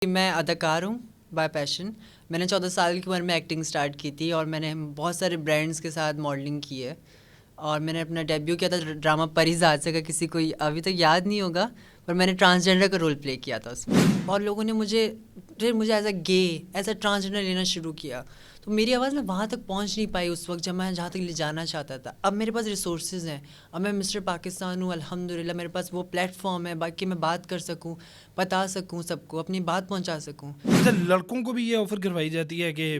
میں اداکار ہوں بائی پیشن. میں نے 14 سال کی عمر میں ایکٹنگ سٹارٹ کی تھی اور میں نے بہت سارے برانڈس کے ساتھ ماڈلنگ کی ہے. اور میں نے اپنا ڈیبیو کیا تھا ڈرامہ پری زاد سے. اگر کسی کو ابھی تک یاد نہیں ہوگا پر میں نے ٹرانسجینڈر کا رول پلے کیا تھا اس میں. اور لوگوں نے مجھے ایز اے گے ایز اے ٹرانسجینڈر لینا شروع کیا. تو میری آواز میں وہاں تک پہنچ نہیں پائی اس وقت جب میں جہاں تک لے جانا چاہتا تھا. اب میرے پاس ریسورسز ہیں, اب میں مسٹر پاکستان ہوں الحمدللہ. میرے پاس وہ پلیٹ فارم ہے باقی میں بات کر سکوں, بتا سکوں, سب کو اپنی بات پہنچا سکوں. اچھا, لڑکوں کو بھی یہ آفر کروائی جاتی ہے کہ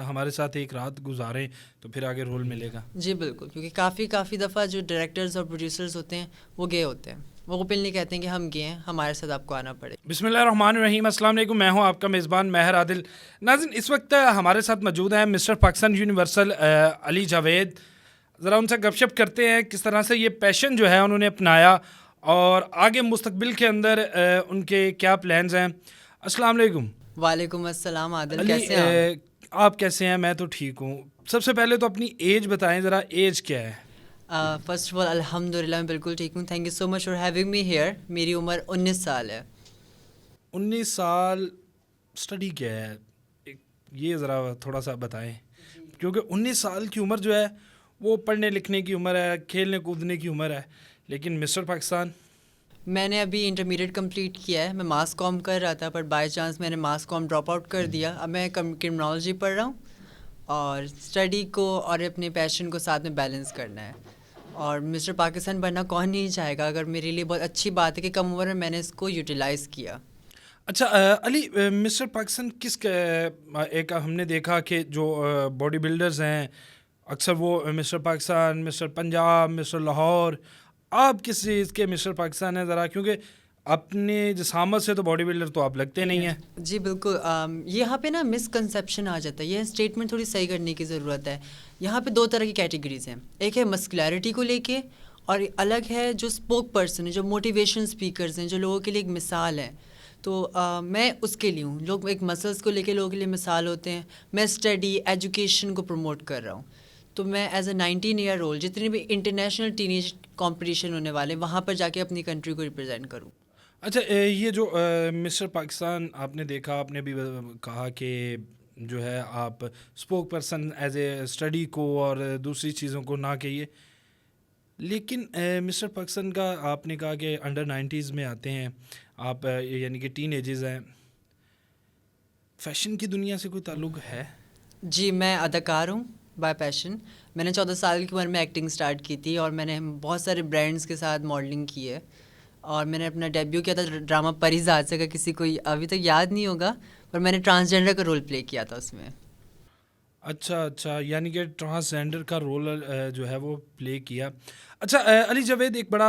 ہمارے ساتھ ایک رات گزاریں تو پھر آگے رول ملے گا؟ جی بالکل, کیونکہ کافی دفعہ جو ڈائریکٹرز اور پروڈیوسرز ہوتے ہیں وہ گے ہوتے ہیں. وہ اوپنلی کہتے ہیں کہ ہم گے ہیں, ہمارے ساتھ آپ کو آنا پڑے. بسم اللہ الرحمن الرحیم. السلام علیکم, میں ہوں آپ کا میزبان ماہر عادل. ناظرین, اس وقت ہمارے ساتھ موجود ہیں مسٹر پاکستان یونیورسل علی جاوید. ذرا ان سے گپ شپ کرتے ہیں کس طرح سے یہ پیشن جو ہے انہوں نے اپنایا اور آگے مستقبل کے اندر ان کے کیا پلانز ہیں. السلام علیکم. وعلیکم السلام عادل, علی, کیسے ہیں آپ کیسے ہیں؟ میں تو ٹھیک ہوں. سب سے پہلے تو اپنی ایج بتائیں ذرا, ایج کیا ہے؟ فرسٹ آف آل الحمدللہ میں بالکل ٹھیک ہوں. Thank you so much for having me here. میری عمر 19 سال ہے. 19 سال. اسٹڈی کیا ہے یہ ذرا تھوڑا سا بتائیں, کیونکہ 19 سال کی عمر جو ہے وہ پڑھنے لکھنے کی عمر ہے, کھیلنے کودنے کی عمر ہے. لیکن مسٹر پاکستان, میں نے ابھی انٹرمیڈیٹ کمپلیٹ کیا ہے. میں ماس کام کر رہا تھا پر بائی چانس میں نے ماس کام ڈراپ آؤٹ کر دیا. اب میں کرمنالوجی پڑھ رہا ہوں اور اسٹڈی کو اور اپنے پیشن کو ساتھ میں بیلنس کرنا ہے. اور مسٹر پاکستان بننا کون نہیں چاہے گا, اگر میرے لیے بہت اچھی بات ہے کہ کم عمر میں نے اس کو یوٹیلائز کیا. اچھا علی, مسٹر پاکستان کس ایک ہم نے دیکھا کہ جو باڈی بلڈرز ہیں اکثر وہ Mister Pakistan, Mister Punjab, Mister Lahore, آپ کس چیز کے مسٹر پاکستان ہیں ذرا؟ کیونکہ اپنے جسامت سے تو باڈی بلڈر تو آپ لگتے نہیں ہیں. جی بالکل, یہاں پہ نا مس کنسیپشن آ جاتا ہے. یہ اسٹیٹمنٹ تھوڑی صحیح کرنے کی ضرورت ہے. یہاں پہ 2 طرح کی کیٹیگریز ہیں. ایک ہے مسکولیرٹی کو لے کے اور الگ ہے جو اسپوک پرسن ہے, جو موٹیویشن اسپیکرز ہیں, جو لوگوں کے لیے ایک مثال ہے. تو میں اس کے لیے ہوں. لوگ ایک مسلس کو لے کے لوگوں کے لیے مثال ہوتے ہیں. میں اسٹڈی ایجوکیشن کو پروموٹ کر رہا ہوں. تو میں ایز اے 19 ایئر اولڈ جتنے بھی انٹرنیشنل ٹینیج کمپٹیشن ہونے والے وہاں پر جا کے اپنی کنٹری کو ریپرزینٹ کروں. اچھا, یہ جو مسٹر پاکستان آپ نے دیکھا, آپ نے بھی کہا کہ جو ہے آپ spoke person as a study کو اور دوسری چیزوں کو نہ کہیے, لیکن مسٹر پاکستان کا آپ نے کہا کہ انڈر 90s میں آتے ہیں آپ, یعنی کہ ٹین ایجز ہیں. فیشن کی دنیا سے کوئی تعلق ہے؟ جی, میں اداکار ہوں بائی پیشن. میں نے 14 سال کی عمر میں ایکٹنگ سٹارٹ کی تھی اور میں نے بہت سارے برانڈس کے ساتھ ماڈلنگ کی ہے. اور میں نے اپنا ڈیبیو کیا تھا ڈرامہ پری زاد سے. اگر کسی کو ابھی تک یاد نہیں ہوگا پر میں نے ٹرانسجینڈر کا رول پلے کیا تھا اس میں. اچھا, یعنی کہ ٹرانسجینڈر کا رول جو ہے وہ پلے کیا. اچھا علی جاوید, ایک بڑا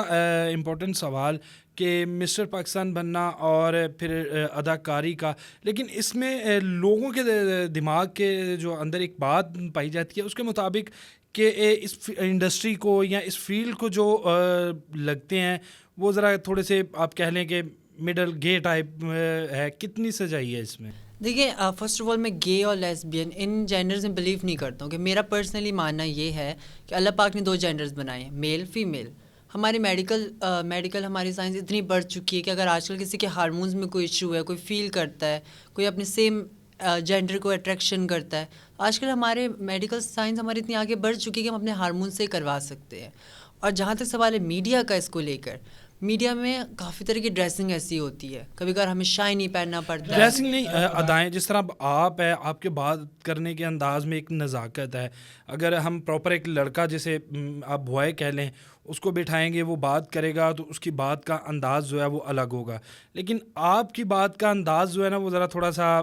امپورٹنٹ سوال کہ مسٹر پاکستان بننا اور پھر اداکاری کا, لیکن اس میں لوگوں کے دماغ کے جو اندر ایک بات پائی جاتی ہے اس کے مطابق کہ اس انڈسٹری کو یا اس فیلڈ کو جو لگتے ہیں وہ ذرا تھوڑے سے آپ کہہ لیں کہ مڈل گے ٹائپ ہے. کتنی سچائی ہے اس میں؟ دیکھیے, فرسٹ آف آل میں گے اور لیسبین ان جینڈرز میں بلیو نہیں کرتا ہوں. کہ میرا پرسنلی ماننا یہ ہے کہ اللہ پاک نے 2 جینڈرز بنائے ہیں, میل فیمیل. ہماری میڈیکل ہماری سائنس اتنی بڑھ چکی ہے کہ اگر آج کل کسی کے ہارمونز میں کوئی ایشو ہے, کوئی فیل کرتا ہے, کوئی اپنے سیم جینڈر کو اٹریکشن کرتا ہے, آج کل ہمارے میڈیکل سائنس ہماری اتنی آگے بڑھ چکی ہے کہ ہم اپنے ہارمون سے کروا سکتے ہیں. اور جہاں تک سوال ہے میڈیا کا, اس کو لے کر میڈیا میں کافی طرح کی ڈریسنگ ایسی ہوتی ہے, کبھی کبھار ہمیں شائنی پہننا پڑتا ہے. ڈریسنگ نہیں, ادائیں جس طرح آپ ہے, آپ کے بات کرنے کے انداز میں ایک نزاکت ہے. اگر ہم پراپر ایک لڑکا جیسے آپ بوائے کہہ لیں اس کو بٹھائیں گے, وہ بات کرے گا تو اس کی بات کا انداز جو ہے وہ الگ ہوگا. لیکن آپ کی بات کا انداز جو ہے نا وہ ذرا تھوڑا سا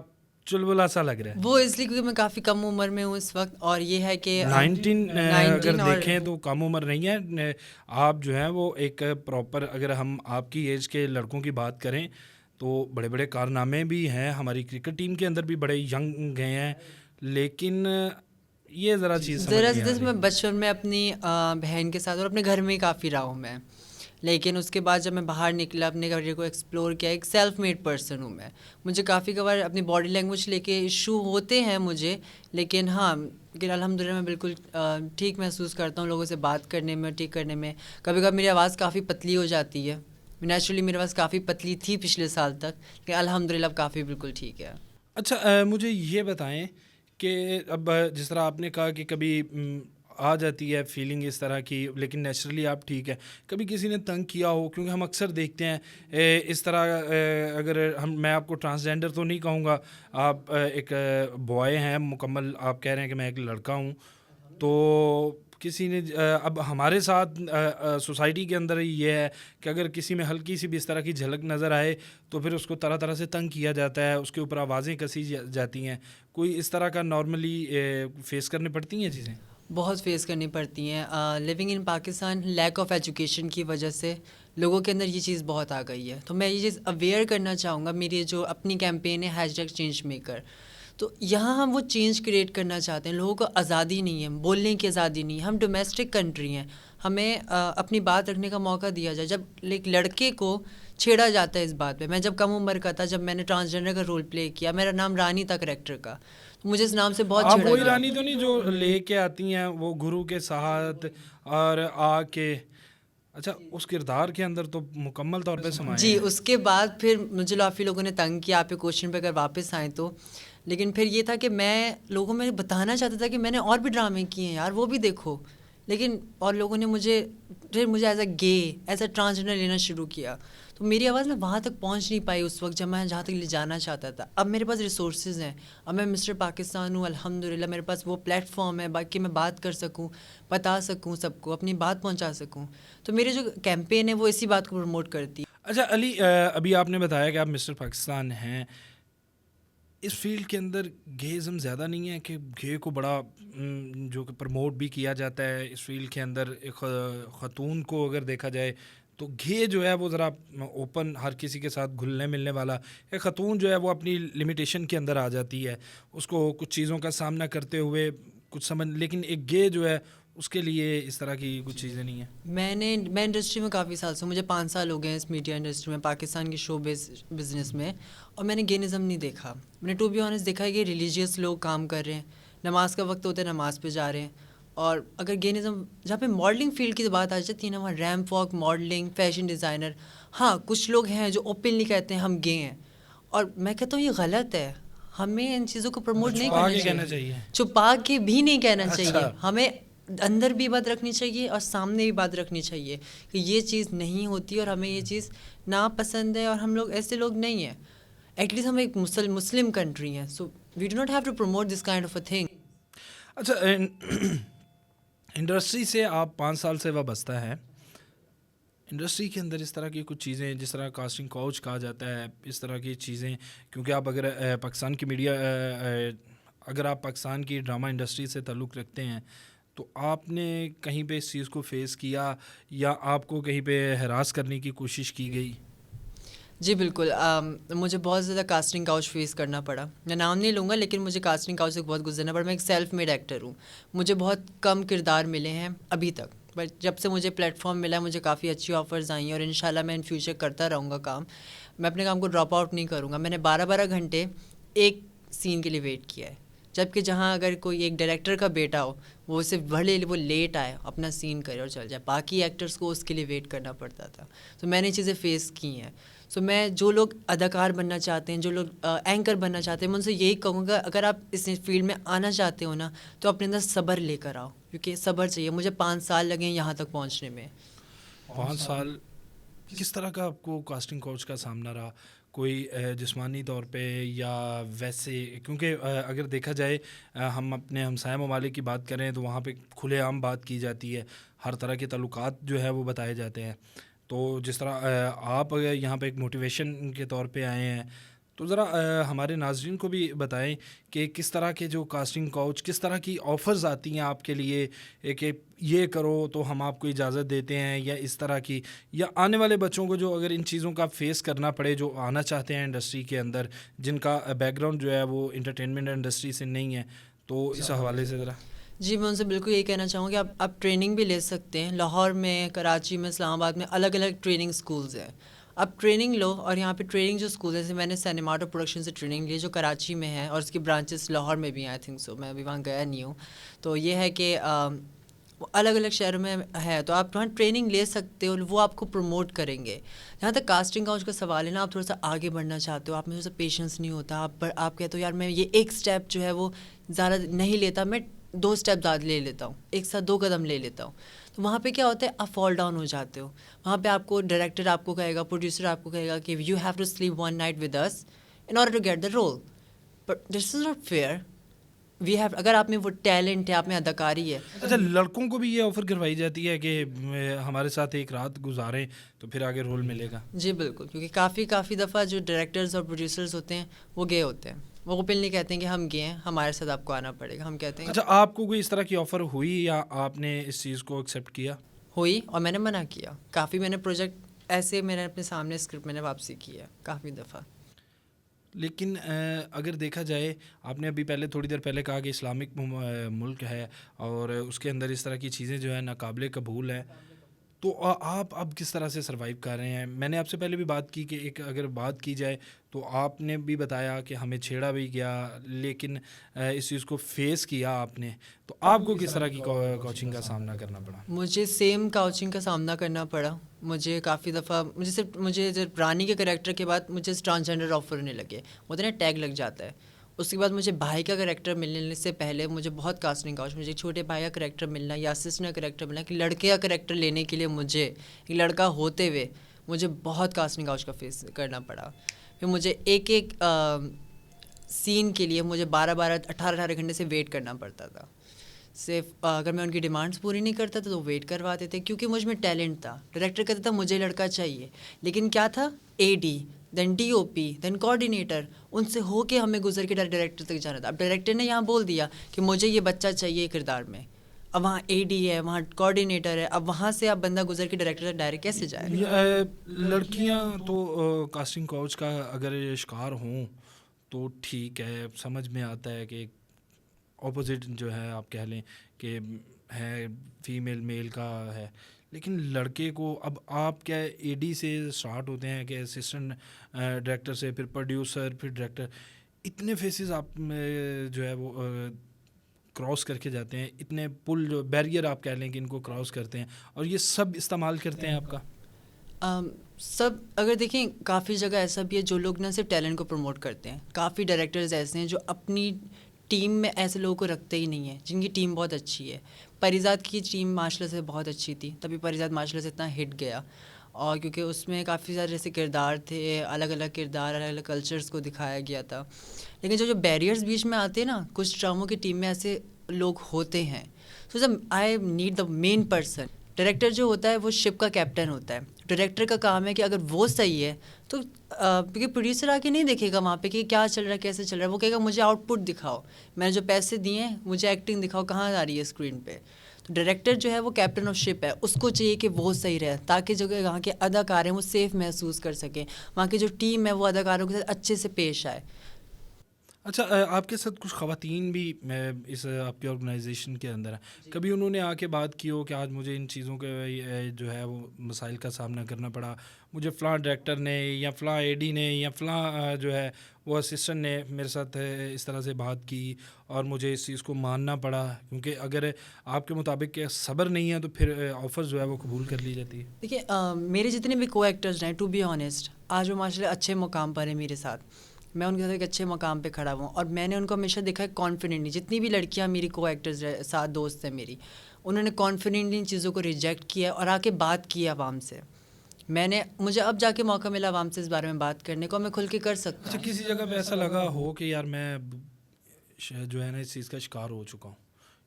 چلبلا سا لگ رہا ہے. وہ اس لیے کیونکہ میں کافی کم عمر میں ہوں اس وقت, اور یہ ہے کہ 19 اگر دیکھیں تو کم عمر نہیں ہے. آپ جو ہیں وہ ایک پراپر, اگر ہم آپ کی ایج کے لڑکوں کی بات کریں تو بڑے بڑے کارنامے بھی ہیں. ہماری کرکٹ ٹیم کے اندر بھی بڑے ینگ گئے ہیں, لیکن یہ ذرا چیز میں بچپن میں اپنی بہن کے ساتھ اور اپنے گھر میں ہی کافی رہا ہوں میں. لیکن اس کے بعد جب میں باہر نکلا, اپنے کریئر کو ایکسپلور کیا, ایک سیلف میڈ پرسن ہوں میں. مجھے کافی بار اپنی باڈی لینگویج لے کے ایشو ہوتے ہیں مجھے, لیکن الحمدللہ میں بالکل ٹھیک محسوس کرتا ہوں لوگوں سے بات کرنے میں, ٹھیک کرنے میں. کبھی کبھی میری آواز کافی پتلی ہو جاتی ہے نیچرلی میرے پاس کافی پتلی تھی پچھلے سال تک، لیکن الحمدللہ اب کافی بالکل ٹھیک ہے. اچھا مجھے یہ بتائیں کہ اب جس طرح آپ نے کہا کہ کبھی آ جاتی ہے فیلنگ اس طرح کی، لیکن نیچرلی آپ ٹھیک ہے، کبھی کسی نے تنگ کیا ہو؟ کیونکہ ہم اکثر دیکھتے ہیں اس طرح، اگر میں آپ کو ٹرانسجینڈر تو نہیں کہوں گا، آپ ایک بوائے ہیں مکمل، آپ کہہ رہے ہیں کہ میں ایک لڑکا ہوں، تو کسی نے اب ہمارے ساتھ سوسائٹی کے اندر یہ ہے کہ اگر کسی میں ہلکی سی بھی اس طرح کی جھلک نظر آئے تو پھر اس کو طرح طرح سے تنگ کیا جاتا ہے، اس کے اوپر آوازیں کسی جاتی ہیں. کوئی اس طرح کا نارملی فیس کرنے پڑتی ہیں چیزیں؟ بہت فیس کرنی پڑتی ہیں. Living in Pakistan lack of education کی وجہ سے لوگوں کے اندر یہ چیز بہت آ گئی ہے. تو میں یہ چیز اویئر کرنا چاہوں گا، میری جو اپنی کیمپین ہے #چینج میکر، تو یہاں ہم وہ چینج کریٹ کرنا چاہتے ہیں. لوگوں کو آزادی نہیں ہے، بولنے کی آزادی نہیں ہے. ہم ڈومیسٹک کنٹری ہیں، ہمیں اپنی بات رکھنے کا موقع دیا جائے. جب ایک لڑکے کو چھیڑا جاتا ہے اس بات پہ، میں جب کم عمر کا تھا، جب میں نے ٹرانسجینڈر کا رول پلے کیا، میرا نام رانی تھا کریکٹر کا، تو مجھے اس نام سے بہت آپ چھیڑا وہی گیا. رانی تو نہیں جو لے کے آتی ہیں وہ گرو کے ساتھ اور آ کے؟ اچھا، اس کردار کے اندر تو مکمل طور پہ سمائے جی. ہیں. اس کے بعد پھر مجھے کافی لوگوں نے تنگ کیا آپ کے کوشچن پہ اگر واپس آئیں تو، لیکن پھر یہ تھا کہ میں لوگوں میں بتانا چاہتا تھا کہ میں نے اور بھی ڈرامے کیے ہیں یار، وہ بھی دیکھو. لیکن اور لوگوں نے مجھے ایز اے گے، ایز اے ٹرانسجینڈر لینا شروع کیا. تو میری آواز میں وہاں تک پہنچ نہیں پائی اس وقت جب میں جہاں تک لے جانا چاہتا تھا. اب میرے پاس ریسورسز ہیں، اب میں مسٹر پاکستان ہوں الحمدللہ، میرے پاس وہ پلیٹ فارم ہے باقی میں بات کر سکوں، بتا سکوں سب کو، اپنی بات پہنچا سکوں. تو میری جو کیمپین ہے وہ اسی بات کو پروموٹ کرتی ہے. اچھا علی، ابھی آپ نے بتایا کہ آپ مسٹر پاکستان ہیں، اس فیلڈ کے اندر گےزم زیادہ نہیں ہے کہ گے کو بڑا جو کہ پروموٹ بھی کیا جاتا ہے اس فیلڈ کے اندر؟ ایک خاتون کو اگر دیکھا جائے تو گے جو ہے وہ ذرا اوپن، ہر کسی کے ساتھ گھلنے ملنے والا. ایک خاتون جو ہے وہ اپنی لمیٹیشن کے اندر آ جاتی ہے، اس کو کچھ چیزوں کا سامنا کرتے ہوئے کچھ سمجھ، لیکن ایک گے جو ہے اس کے لیے اس طرح کی کچھ چیزیں نہیں ہیں. میں انڈسٹری میں کافی سال سے، مجھے 5 سال ہو گئے ہیں اس میڈیا انڈسٹری میں، پاکستان کی شو بزنس میں، اور میں نے گینزم نہیں دیکھا. میں نے ٹو بی آنیسٹ دیکھا ہے کہ ریلیجیس لوگ کام کر رہے ہیں، نماز کا وقت ہوتا ہے نماز پہ جا رہے ہیں. اور اگر گینزم جہاں پہ ماڈلنگ فیلڈ کی بات آ جاتی ہے نا، وہاں ramp walk, modelling, fashion designer, ہاں کچھ لوگ ہیں جو اوپنلی کہتے ہیں ہم گے ہیں، اور میں کہتا ہوں یہ غلط ہے. ہمیں ان چیزوں کو پروموٹ نہیں کرنا چاہیے، چھپا کے بھی نہیں کہنا چاہیے. ہمیں اندر بھی بات رکھنی چاہیے اور سامنے بھی بات رکھنی چاہیے کہ یہ چیز نہیں ہوتی اور ہمیں یہ چیز ناپسند ہے، اور ہم لوگ ایسے لوگ نہیں ہیں. ایٹ لیسٹ ہم ایک مسلم کنٹری ہیں، so we do not have to promote this kind of a thing. اچھا، انڈسٹری سے آپ 5 سال سے وابستہ ہیں، انڈسٹری کے اندر اس طرح کی کچھ چیزیں جس طرح کاسٹنگ کوچ کہا جاتا ہے، اس طرح کی چیزیں، کیونکہ آپ اگر پاکستان کی میڈیا، اگر آپ پاکستان کی ڈرامہ انڈسٹری سے تعلق رکھتے ہیں تو آپ نے کہیں پہ اس چیز کو فیس کیا یا آپ کو کہیں پہ ہراس کرنے کی کوشش کی گئی؟ جی بالکل، مجھے بہت زیادہ کاسٹنگ کاؤچ فیس کرنا پڑا. میں نام نہیں لوں گا لیکن مجھے کاسٹنگ کاؤچ سے بہت گزرنا پڑا. میں ایک سیلف میڈ ایکٹر ہوں، مجھے بہت کم کردار ملے ہیں ابھی تک، بٹ جب سے مجھے پلیٹ فارم ملا ہے مجھے کافی اچھی آفرز آئی ہیں، اور انشاءاللہ میں ان فیوچر کرتا رہوں گا کام. میں اپنے کام کو ڈراپ آؤٹ نہیں کروں گا. میں نے 12 گھنٹے ایک سین کے لیے ویٹ کیا ہے، جبکہ جہاں اگر کوئی ایک ڈائریکٹر کا بیٹا ہو وہ صرف بھلے وہ لیٹ آئے اپنا سین کرے اور چل جائے، باقی ایکٹرس کو اس کے لیے ویٹ کرنا پڑتا تھا. تو میں نے چیزیں فیس کی ہیں. سو میں جو لوگ اداکار بننا چاہتے ہیں، جو لوگ اینکر بننا چاہتے ہیں، میں ان سے یہی کہوں گا اگر آپ اس فیلڈ میں آنا چاہتے ہو نا تو اپنے اندر صبر لے کر آؤ، کیونکہ صبر چاہیے. مجھے 5 سال لگے یہاں تک پہنچنے میں. 5 سال کس طرح کا آپ کو کاسٹنگ کوچ کا سامنا رہا؟ کوئی جسمانی طور پہ یا ویسے؟ کیونکہ اگر دیکھا جائے ہم اپنے ہمسائے ممالک کی بات کریں تو وہاں پہ کھلے عام بات کی جاتی ہے، ہر طرح کے تعلقات جو ہے وہ بتائے جاتے ہیں. تو جس طرح آپ یہاں پہ ایک موٹیویشن کے طور پہ آئے ہیں، تو ذرا ہمارے ناظرین کو بھی بتائیں کہ کس طرح کے جو کاسٹنگ کوچ، کس طرح کی آفرز آتی ہیں آپ کے لیے کہ یہ کرو تو ہم آپ کو اجازت دیتے ہیں، یا اس طرح کی، یا آنے والے بچوں کو جو اگر ان چیزوں کا فیس کرنا پڑے، جو آنا چاہتے ہیں انڈسٹری کے اندر، جن کا بیک گراؤنڈ جو ہے وہ انٹرٹینمنٹ انڈسٹری سے نہیں ہے، تو اس حوالے سے ذرا. جی میں ان سے بالکل یہی کہنا چاہوں گی آپ ٹریننگ بھی لے سکتے ہیں. لاہور میں، کراچی میں، اسلام آباد میں الگ الگ ٹریننگ اسکولز ہیں. آپ ٹریننگ لو، اور یہاں پہ ٹریننگ جو اسکول ہے، میں نے سینیماٹو پروڈکشن سے ٹریننگ لی جو کراچی میں ہے، اور اس کی برانچز لاہور میں بھی ہیں. آئی تھنک سو، میں ابھی وہاں گیا نہیں ہوں. تو یہ ہے کہ وہ الگ الگ شہروں میں ہے، تو آپ وہاں ٹریننگ لے سکتے ہو، وہ آپ کو پروموٹ کریں گے. جہاں تک کاسٹنگ کاؤچ کا سوال ہے نا، آپ تھوڑا سا آگے بڑھنا چاہتے ہو، آپ میں تھوڑا سا پیشنس نہیں ہوتا، آپ کہتے ہو یار میں یہ ایک اسٹیپ جو ہے وہ زیادہ نہیں لیتا، میں 2 اسٹیپ زیادہ لے لیتا ہوں، ایک ساتھ 2 قدم لے لیتا ہوں. تو وہاں پہ کیا ہوتا ہے، آپ فال ڈاؤن ہو جاتے ہو. وہاں پہ آپ کو ڈائریکٹر آپ کو کہے گا، پروڈیوسر آپ کو کہے گا کہ you have to sleep 1 night with us in order to get the role. But this is not fair. We have, اگر آپ میں وہ ٹیلنٹ ہے، آپ میں اداکاری ہے. اچھا، لڑکوں کو بھی یہ آفر کروائی جاتی ہے کہ ہمارے ساتھ ایک رات گزاریں تو پھر آگے رول ملے گا؟ جی بالکل، کیونکہ کافی دفعہ جو ڈائریکٹرز اور پروڈیوسرز ہوتے ہیں وہ گئے ہوتے ہیں، وہ اوپنلی کہتے ہیں کہ ہم گئے ہیں، ہمارے ساتھ آپ کو آنا پڑے گا. ہم کہتے ہیں اچھا، آپ کو کوئی اس طرح کی آفر ہوئی یا آپ نے اس چیز کو ایکسیپٹ کیا؟ ہوئی، اور میں نے منع کیا. کافی میں نے پروجیکٹ ایسے میں نے اپنے سامنے اسکرپٹ میں نے واپسی کی ہے کافی دفعہ. لیکن اگر دیکھا جائے، آپ نے ابھی پہلے تھوڑی دیر پہلے کہا کہ اسلامک ملک ہے اور اس کے اندر اس طرح کی چیزیں جو ہے ناقابل قبول ہیں، تو آپ اب کس طرح سے سروائیو کر رہے ہیں؟ میں نے آپ سے پہلے بھی بات کی کہ ایک اگر بات کی جائے تو آپ نے بھی بتایا کہ ہمیں چھیڑا بھی گیا، لیکن اس چیز کو فیس کیا آپ نے، تو آپ کو کس طرح کی کوچنگ کا سامنا کرنا پڑا؟ مجھے سیم کاؤچنگ کا سامنا کرنا پڑا. مجھے کافی دفعہ مجھے رانی کے کریکٹر کے بعد مجھے ٹرانسجینڈر آفر ہونے لگے، وہ نا ٹیگ لگ جاتا ہے. اس کے بعد مجھے بھائی کا کریکٹر ملنے سے پہلے مجھے بہت کاسٹنگ کاؤچ، مجھے چھوٹے بھائی کا کریکٹر ملنا یا سسٹر کا کریکٹر ملنا، کہ لڑکے کا کریکٹر لینے کے لیے مجھے ایک لڑکا ہوتے ہوئے مجھے بہت کاسٹنگ کاؤچ کا فیس کرنا پڑا. پھر مجھے ایک سین کے لیے مجھے 18 گھنٹے سے ویٹ کرنا پڑتا تھا. صرف اگر میں ان کی ڈیمانڈس پوری نہیں کرتا تھا تو ویٹ کرواتے تھے، کیونکہ مجھ میں ٹیلنٹ تھا. ڈائریکٹر کہتا تھا مجھے لڑکا چاہیے، لیکن کیا تھا، اے ڈی دین ڈی او پی دین کوآرڈینیٹر، ان سے ہو کے ہمیں گزر کے ڈائریکٹر تک جانا تھا. اب ڈائریکٹر نے یہاں بول دیا کہ مجھے یہ بچہ چاہیے کردار میں، اب وہاں اے ڈی ہے، وہاں کوآرڈینیٹر ہے، اب وہاں سے اب بندہ گزر کے ڈائریکٹر تک ڈائریکٹ کیسے جائے؟ لڑکیاں تو کاسٹنگ کوچ کا اگر شکار ہوں تو ٹھیک ہے، سمجھ میں آتا ہے کہ اپوزٹ جو ہے آپ کہہ لیں کہ ہے فیمیل میل کا ہے، لیکن لڑکے کو اب آپ کیا اے ڈی سے اسٹارٹ ہوتے ہیں کہ اسسٹنٹ ڈائریکٹر سے، پھر پروڈیوسر، پھر ڈائریکٹر، اتنے فیسز آپ جو ہے وہ کراس کر کے جاتے ہیں، اتنے پل جو بیریئر آپ کہہ لیں کہ ان کو کراس کرتے ہیں، اور یہ سب استعمال کرتے ہیں آپ کا؟ سب اگر دیکھیں، کافی جگہ ایسا بھی ہے جو لوگ نہ صرف ٹیلنٹ کو پروموٹ کرتے ہیں، کافی ڈائریکٹرز ایسے ہیں جو اپنی ٹیم میں ایسے لوگوں کو رکھتے ہی نہیں ہیں جن کی ٹیم بہت اچھی ہے. پریزاد کی ٹیم ماشاء اللہ سے بہت اچھی تھی، تبھی پریزاد ماشاء اللہ سے اتنا ہٹ گیا، اور کیونکہ اس میں کافی سارے ایسے کردار تھے، الگ الگ کردار، الگ الگ کلچرز کو دکھایا گیا تھا. لیکن جو بیریئرز بیچ میں آتے ہیں نا، کچھ ڈراموں کی ٹیم میں ایسے لوگ ہوتے ہیں. So I need the main person. Director جو ہوتا ہے وہ شپ کا کیپٹن ہوتا ہے. ڈائریکٹر کا کام ہے کہ اگر وہ صحیح ہے تو کیونکہ پروڈیوسر آ کے نہیں دیکھے گا وہاں پہ کہ کیا چل رہا ہے، کیسے چل رہا ہے، وہ کہے گا مجھے آؤٹ پٹ دکھاؤ، میں نے جو پیسے دیے ہیں مجھے ایکٹنگ دکھاؤ کہاں آ رہی ہے اسکرین پہ. تو ڈائریکٹر جو ہے وہ کیپٹن آف شپ ہے، اس کو چاہیے کہ وہ صحیح رہے تاکہ جو وہاں کے اداکار ہیں وہ سیف محسوس کر سکیں، وہاں کی جو ٹیم ہے وہ اداکاروں کے ساتھ اچھے سے پیش آئے. اچھا، آپ کے ساتھ کچھ خواتین بھی اس آپ کی آرگنائزیشن کے اندر ہیں، کبھی انہوں نے آ کے بات کی ہو کہ آج مجھے ان چیزوں کے جو ہے وہ مسائل کا سامنا کرنا پڑا، مجھے فلاں ڈائریکٹر نے یا فلاں اے ڈی نے یا فلاں جو ہے وہ اسسٹنٹ نے میرے ساتھ اس طرح سے بات کی اور مجھے اس چیز کو ماننا پڑا، کیونکہ اگر آپ کے مطابق صبر نہیں ہے تو پھر آفر جو ہے وہ قبول کر لی جاتی ہے؟ دیکھیے، میرے جتنے بھی کو ایکٹرز ہیں، ٹو بی آنیسٹ، آج وہ ماشاء اللہ اچھے مقام پر ہیں میرے ساتھ، میں ان کے ساتھ ایک اچھے مقام پہ کھڑا ہوں، اور میں نے ان کو ہمیشہ دیکھا ہے کانفیڈنٹلی. جتنی بھی لڑکیاں میری کو ایکٹرز ساتھ دوست ہیں میری، انہوں نے کانفیڈنٹلی ان چیزوں کو ریجیکٹ کیا اور آ کے بات کی عوام سے. مجھے اب جا کے موقع ملا عوام سے اس بارے میں بات کرنے کو، میں کھل کے کر سکتا اچھا، ہوں. کسی جگہ پہ ایسا لگا ہو کہ یار میں جو ہے نا اس چیز کا شکار ہو چکا ہوں،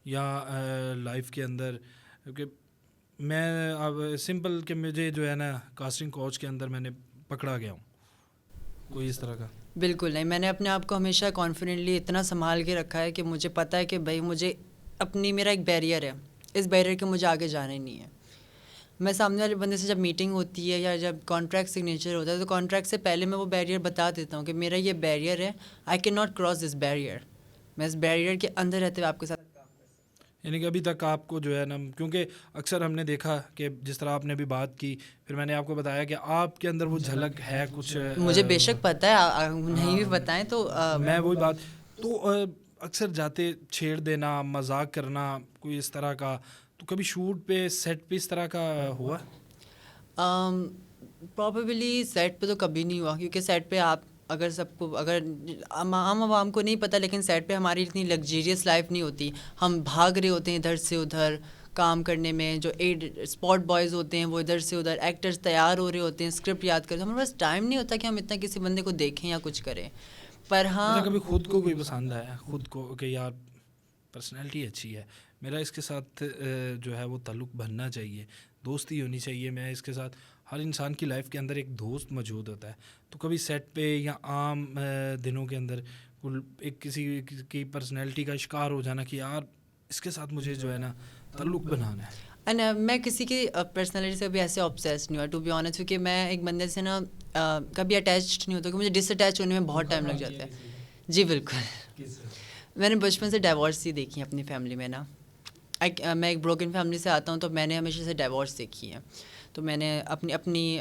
یا لائف کے اندر، کیونکہ میں اب سمپل کہ مجھے جو ہے نا کاسٹنگ کوچ کے اندر میں نے پکڑا گیا ہوں، کوئی اس طرح کا؟ بالکل نہیں، میں نے اپنے آپ کو ہمیشہ کانفیڈنٹلی اتنا سنبھال کے رکھا ہے کہ مجھے پتہ ہے کہ بھائی مجھے میرا ایک بیریئر ہے، اس بیریئر کے مجھے آگے جانا ہی نہیں ہے. میں سامنے والے بندے سے جب میٹنگ ہوتی ہے یا جب کانٹریکٹ سگنیچر ہوتا ہے تو کانٹریکٹ سے پہلے میں وہ بیریئر بتا دیتا ہوں کہ میرا یہ بیریئر ہے، I can not cross this barrier. میں اس بیریئر کے اندر رہتے ہوئے آپ کے ساتھ، یعنی کہ ابھی تک آپ کو جو ہے نا، کیونکہ اکثر ہم نے دیکھا کہ جس طرح آپ نے بھی بات کی، پھر میں نے آپ کو بتایا کہ آپ کے اندر وہ جھلک ہے کچھ، مجھے بے شک پتہ ہے، نہیں بھی بتائیں تو میں وہی بات تو اکثر جاتے چھیڑ دینا، مذاق کرنا، کوئی اس طرح کا، تو کبھی شوٹ پہ سیٹ پہ اس طرح کا ہوا؟ پرابیبلی سیٹ پہ تو کبھی نہیں ہوا، کیونکہ سیٹ پہ آپ اگر سب کو اگر عام عوام کو نہیں پتہ، لیکن سیٹ پہ ہماری اتنی لگزیریس لائف نہیں ہوتی. ہم بھاگ رہے ہوتے ہیں ادھر سے ادھر کام کرنے میں. جو اسپاٹ بوائز ہوتے ہیں وہ ادھر سے ادھر، ایکٹرز تیار ہو رہے ہوتے ہیں، اسکرپٹ یاد کرتے ہیں. ہمارے پاس ٹائم نہیں ہوتا کہ ہم اتنا کسی بندے کو دیکھیں یا کچھ کریں. پر ہاں کبھی خود کو کوئی پسند آیا خود کو کہ یار پرسنالٹی اچھی ہے، میرا اس کے ساتھ جو ہے وہ تعلق بننا چاہیے، دوستی ہونی چاہیے، میں اس کے ساتھ، ہر انسان کی لائف کے اندر ایک دوست موجود ہوتا ہے. تو کبھی سیٹ پہ یا عام دنوں کے اندر ایک کسی کی پرسنالٹی کا شکار ہو جانا کہ یار اس کے ساتھ مجھے جو ہے نا تعلق بنانا ہے؟ اینڈ میں کسی کی پرسنالٹی سے بھی ایسے آبسیس نہیں ہوا ٹو بی آنیسٹ، کیونکہ میں ایک بندے سے نا کبھی اٹیچڈ نہیں ہوتا، کیونکہ مجھے ڈس اٹیچ ہونے میں بہت ٹائم لگ جاتا ہے. جی بالکل. میں نے بچپن سے ڈائیورس ہی دیکھی ہے اپنی فیملی میں نا. میں ایک بروکن فیملی سے آتا ہوں، تو میں نے ہمیشہ سے ڈائیورس دیکھی ہے. تو میں نے اپنی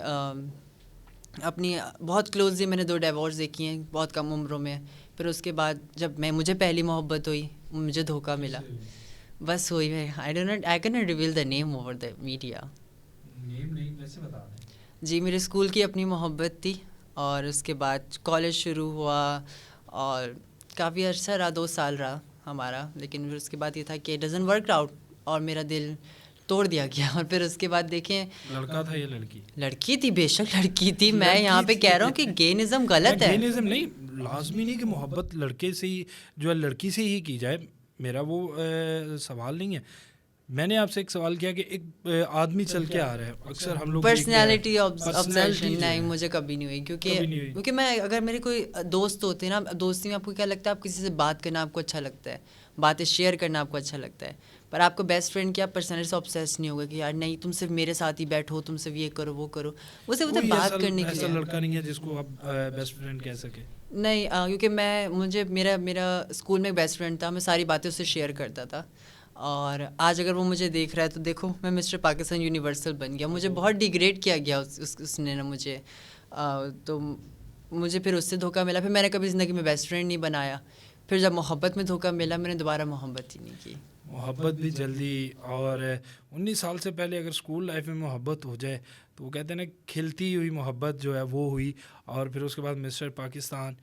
بہت کلوزلی میں نے 2 ڈائیورس دیکھی ہیں بہت کم عمروں میں. پھر اس کے بعد جب مجھے پہلی محبت ہوئی، مجھے دھوکہ ملا، بس ہوئی ہے. I can not reveal the name over the media. جی میرے اسکول کی اپنی محبت تھی، اور اس کے بعد کالج شروع ہوا اور کافی عرصہ رہا، 2 سال رہا ہمارا. لیکن پھر اس کے بعد یہ تھا کہ ڈزنٹ ورک آؤٹ، اور میرا دل توڑ دیا گیا. اور پھر اس کے بعد دیکھیں، لڑکا تھا یا لڑکی؟ لڑکی تھی، بے شک لڑکی تھی. میں یہاں پہ کہہ رہا ہوں کہ گےنزم غلط ہے. گےنزم نہیں، لازمی نہیں کہ محبت لڑکے سے ہی جو ہے لڑکی سے ہی کی جائے، میرا وہ سوال نہیں ہے. میں نے آپ سے ایک سوال کیا کہ ایک آدمی چل کے آ رہا ہے، اکثر ہم لوگ پرسنالٹی آبسیشن نہیں، مجھے کبھی نہیں ہوئی. کیونکہ میں اگر میرے کوئی دوست ہوتے ہیں نا، دوستی میں آپ کو کیا لگتا ہے، آپ کسی سے بات کرنا آپ کو اچھا لگتا ہے، باتیں شیئر کرنا آپ کو اچھا لگتا ہے. پر آپ کو بیسٹ فرینڈ کیا پرسنالٹی سے آبسیس نہیں ہوگا کہ یار نہیں تم صرف میرے ساتھ ہی بیٹھو، تم صرف یہ کرو وہ کرو. وہ صرف بات کرنے کے لیے. ایسا لڑکا نہیں ہے جس کو آپ بیسٹ فرینڈ کہہ سکے. نہیں، کیونکہ مجھے میرا اسکول میں ایک بیسٹ فرینڈ تھا، میں ساری باتیں اس سے شیئر کرتا تھا. اور آج اگر وہ مجھے دیکھ رہا ہے تو دیکھو، میں مسٹر پاکستان یونیورسل بن گیا. مجھے بہت ڈیگریڈ کیا گیا اس نے نا مجھے. تو مجھے پھر اس سے دھوکہ ملا. پھر میں نے کبھی زندگی میں بیسٹ فرینڈ نہیں بنایا. پھر جب محبت میں دھوکہ ملا، میں نے دوبارہ محبت ہی نہیں کی. محبت بھی جلدی، اور 19 سال سے پہلے اگر اسکول لائف میں محبت ہو جائے تو وہ کہتے ہیں نا کھلتی ہوئی محبت جو ہے وہ ہوئی. اور پھر اس کے بعد مسٹر پاکستان،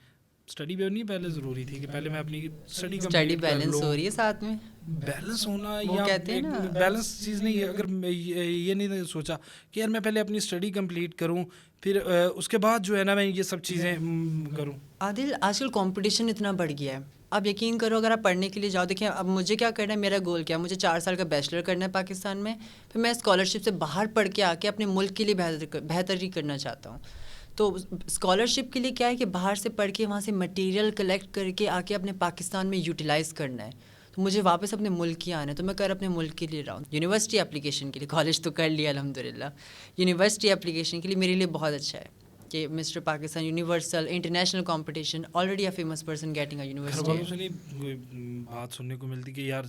اسٹڈی بھی نہیں پہلے ضروری تھی کہ پہلے میں اپنی اسٹڈی بیلنس ہو رہی ہے ساتھ میں. بیلنس ہونا یا بیلنس چیز نہیں ہے. اگر یہ نہیں سوچا کہ یار میں پہلے اپنی اسٹڈی کمپلیٹ کروں، پھر اس کے بعد جو ہے نا میں یہ سب چیزیں کروں. عادل، آج کل کمپٹیشن اتنا بڑھ گیا ہے. آپ یقین کرو، اگر آپ پڑھنے کے لیے جاؤ، دیکھیں اب مجھے کیا کرنا ہے، میرا گول کیا ہے، مجھے 4 سال کا بیچلر کرنا ہے پاکستان میں. پھر میں اسکالرشپ سے باہر پڑھ کے آ کے اپنے ملک کے لیے بہتری کرنا چاہتا ہوں. تو اسکالرشپ کے لیے کیا ہے کہ باہر سے پڑھ کے وہاں سے مٹیریل کلیکٹ کر کے آ کے اپنے پاکستان میں یوٹیلائز کرنا ہے. تو مجھے واپس اپنے ملک ہی آنا ہے. تو میں اپنے ملک کے لیے رہا ہوں. یونیورسٹی اپلیکیشن کے لیے، کالج تو کر لیا الحمدللہ. یونیورسٹی اپلیکیشن کے لیے میرے لیے بہت اچھا ہے کہ Mister Pakistan universal international competition, already a famous person getting a university. گھر والوں سے نہیں کوئی بات سننے کو ملتی کہ یار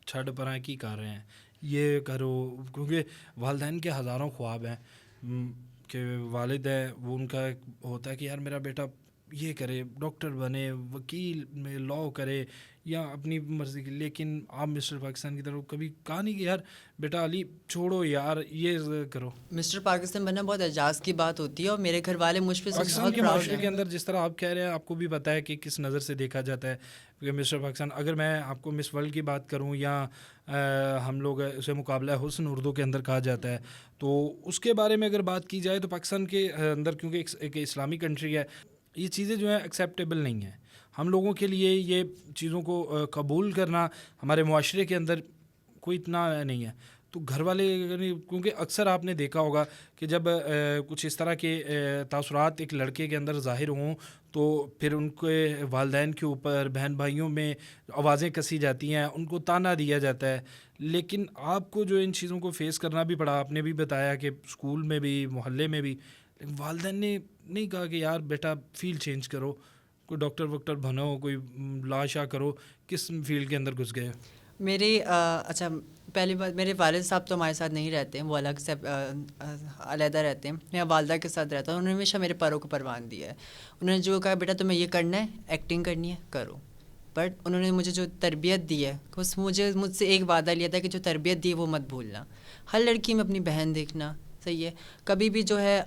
چھڑ پر آئے کی کر رہے ہیں، یہ کرو؟ کیونکہ والدین کے ہزاروں خواب ہیں کہ والد ہے وہ ان کا ہوتا ہے کہ یار میرا بیٹا یہ کرے، ڈاکٹر بنے، وکیل میں لاء کرے یا اپنی مرضی کی. لیکن آپ مسٹر پاکستان کی طرف کبھی کہا نہیں کہ یار بیٹا علی چھوڑو یار یہ کرو؟ مسٹر پاکستان بننا بہت اعجاز کی بات ہوتی ہے، اور میرے گھر والے مجھ پہ پاکستان کے معاشرے کے اندر جس طرح آپ کہہ رہے ہیں، آپ کو بھی پتہ ہے کہ کس نظر سے دیکھا جاتا ہے. کیونکہ مسٹر پاکستان، اگر میں آپ کو مس ورلڈ کی بات کروں یا ہم لوگ اسے مقابلہ حسن اردو کے اندر کہا جاتا ہے، تو اس کے بارے میں اگر بات کی جائے تو پاکستان کے اندر کیونکہ ایک اسلامی کنٹری ہے، یہ چیزیں جو ہیں ایکسیپٹیبل نہیں ہیں. ہم لوگوں کے لیے یہ چیزوں کو قبول کرنا ہمارے معاشرے کے اندر کوئی اتنا نہیں ہے. تو گھر والے، کیونکہ اکثر آپ نے دیکھا ہوگا کہ جب کچھ اس طرح کے تاثرات ایک لڑکے کے اندر ظاہر ہوں تو پھر ان کے والدین کے اوپر، بہن بھائیوں میں آوازیں کسی جاتی ہیں، ان کو تانا دیا جاتا ہے. لیکن آپ کو جو ان چیزوں کو فیس کرنا بھی پڑا، آپ نے بھی بتایا کہ اسکول میں بھی، محلے میں بھی، لیکن والدین نے نہیں کہا کہ یار بیٹا فیلڈ چینج کرو، کوئی ڈاکٹر وکٹر بنو، کوئی لا شاہ کرو؟ کس فیلڈ کے اندر گھس گئے؟ اچھا، پہلی بات، میرے والد صاحب تو ہمارے ساتھ نہیں رہتے ہیں، وہ الگ سے علیحدہ رہتے ہیں. میں والدہ کے ساتھ رہتا ہوں. انہوں نے ہمیشہ میرے پروں کو پروان دیا ہے. انہوں نے جو کہا بیٹا تمہیں یہ کرنا ہے، ایکٹنگ کرنی ہے، کرو. بٹ انہوں نے مجھے جو تربیت دی ہے اس مجھ سے ایک وعدہ لیا تھا کہ جو تربیت دی ہے وہ مت بھولنا. ہر لڑکی میں اپنی بہن دیکھنا, صحیح ہے, کبھی بھی جو ہے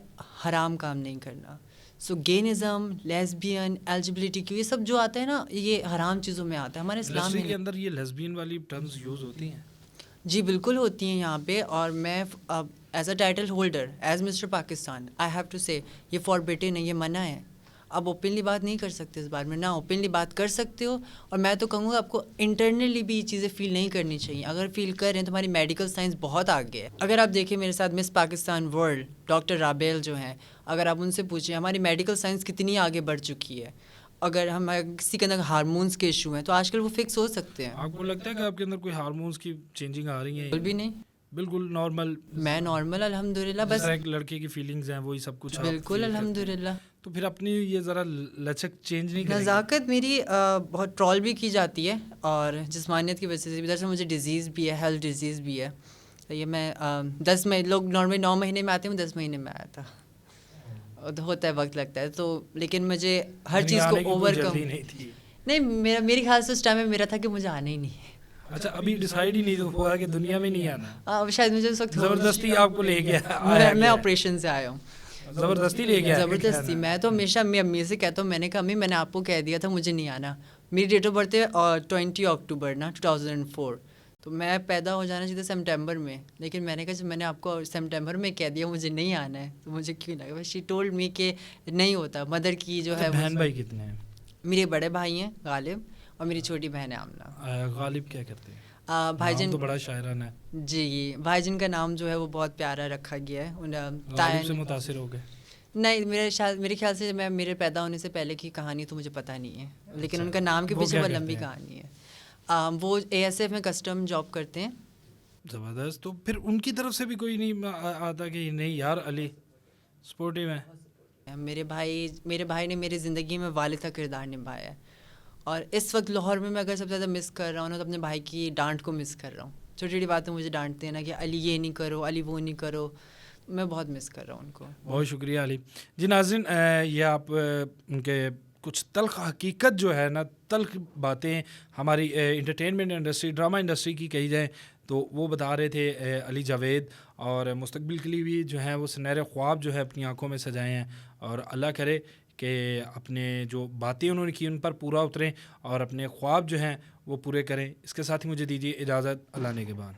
حرام کام نہیں کرنا. سو گینزم, لیسبین, LGBTQ یہ سب جو آتا ہے نا, یہ حرام چیزوں میں آتا ہے, ہمارے اسلام انڈسٹری میں کے اندر یہ لیسبین والی ٹرمز یوز ہوتی ہیں؟ جی بالکل ہوتی ہیں یہاں پہ. اور میں as a title holder, as Mister Pakistan, I have to say یہ فاربیٹن ہے, یہ منع ہے. اب اوپنلی بات نہیں کر سکتے اس بارے میں, نہ اوپنلی بات کر سکتے ہو. اور میں تو کہوں گا آپ کو انٹرنلی بھی یہ چیزیں فیل نہیں کرنی چاہیے. اگر فیل کر رہے ہیں تو ہماری میڈیکل سائنس بہت آگے ہے. اگر آپ دیکھیں میرے ساتھ مس پاکستان ورلڈ ڈاکٹر رابیل جو ہیں, اگر آپ ان سے پوچھیں ہماری میڈیکل سائنس کتنی آگے بڑھ چکی ہے. اگر ہم کسی کے اندر ہارمونس کے ایشو ہیں تو آج کل وہ فکس ہو سکتے ہیں. آپ کو لگتا ہے کہ آپ کے اندر کوئی ہارمونس کی چینجنگ آ رہی ہیں؟ بالکل بھی نہیں, بالکل نارمل, میں نارمل الحمد للہ. بس ایک لڑکے کی فیلنگز ہیں وہی سب کچھ بالکل الحمد للہ. تو پھر اپنی یہ ذرا لچک چینج نہیں کریں گے؟ نزاکت میری بہت ٹرول بھی کی جاتی ہے, اور جسمانیت کی وجہ سے ادھر سے مجھے ڈیزیز بھی ہے, ہیلتھ ڈیزیز بھی ہے. تو یہ میں 10 مہینے, لوگ نارملی 9 مہینے میں آتے ہیں, 10 مہینے میں آیا تھا. ہوتا ہے, وقت لگتا ہے تو, لیکن مجھے ہر چیز کو اوور کم نہیں, میری خیال سے اس ٹائم میں میرا تھا کہ مجھے آنا ہی نہیں ہے. اچھا, ابھی ڈیسائیڈ ہی نہیں ہوا کہ دنیا میں نہیں آنا؟ شاید مجھے اس وقت زبردستی آپ کو لے گیا؟ میں آپریشن سے آیا ہوں, زبردستی لے گیا؟ زبردستی. میں تو ہمیشہ امی امی سے کہتا ہوں, میں نے کہا امی میں نے آپ کو کہہ دیا تھا مجھے نہیں آنا. میری ڈیٹ آف برتھ ہے 20 اکتوبر نا 2004, تو میں پیدا ہو جانا چاہیے سپٹمبر میں. لیکن میں نے کہا جب میں نے آپ کو سپٹمبر میں کہہ دیا مجھے نہیں آنا ہے تو مجھے کیوں لگا. شی ٹولڈ می کہ نہیں ہوتا. مدر کی جو ہے, بہن بھائی کتنے ہیں؟ میرے بڑے بھائی ہیں غالب, اور میری چھوٹی بہن ہے آمنہ. غالب کیا کرتے ہیں؟ بھائی جن تو بڑا شاعرانہ ہے. جی, بھائی جن کا نام جو ہے وہ بہت پیارا رکھا گیا ہے. غالب سے متاثر ہو گئے؟ نہیں, میرے خیال سے میرے پیدا ہونے سے پہلے کی کہانی تو مجھے پتہ نہیں ہے, لیکن ان کا نام کے پیچھے بہت لمبی کہانی ہے. وہ ASF میں کسٹم جاب کرتے ہیں. زبردست. تو پھر ان کی طرف سے بھی کوئی نہیں آتا کہ نہیں یار علی سپورٹیو ہے؟ میرے بھائی نے میری زندگی میں والد کا کردار نبھایا ہے. اور اس وقت لاہور میں اگر سب سے زیادہ مس کر رہا ہوں نا تو اپنے بھائی کی ڈانٹ کو مس کر رہا ہوں. چھوٹی چھوٹی باتیں مجھے ڈانٹتے ہیں نا کہ علی یہ نہیں کرو, علی وہ نہیں کرو, میں بہت مس کر رہا ہوں ان کو. بہت شکریہ علی جی. ناظرین, یہ آپ ان کے کچھ تلخ حقیقت جو ہے نا, تلخ باتیں ہماری انٹرٹینمنٹ انڈسٹری, ڈرامہ انڈسٹری کی کہی جائیں تو وہ بتا رہے تھے علی جاوید. اور مستقبل کے لیے بھی جو ہے وہ سنہرے خواب جو ہے اپنی آنکھوں میں سجائے ہیں, اور اللہ کرے کہ اپنے جو باتیں انہوں نے کی ان پر پورا اتریں اور اپنے خواب جو ہیں وہ پورے کریں. اس کے ساتھ ہی مجھے دیجیے اجازت, اللہ نے کے بعد.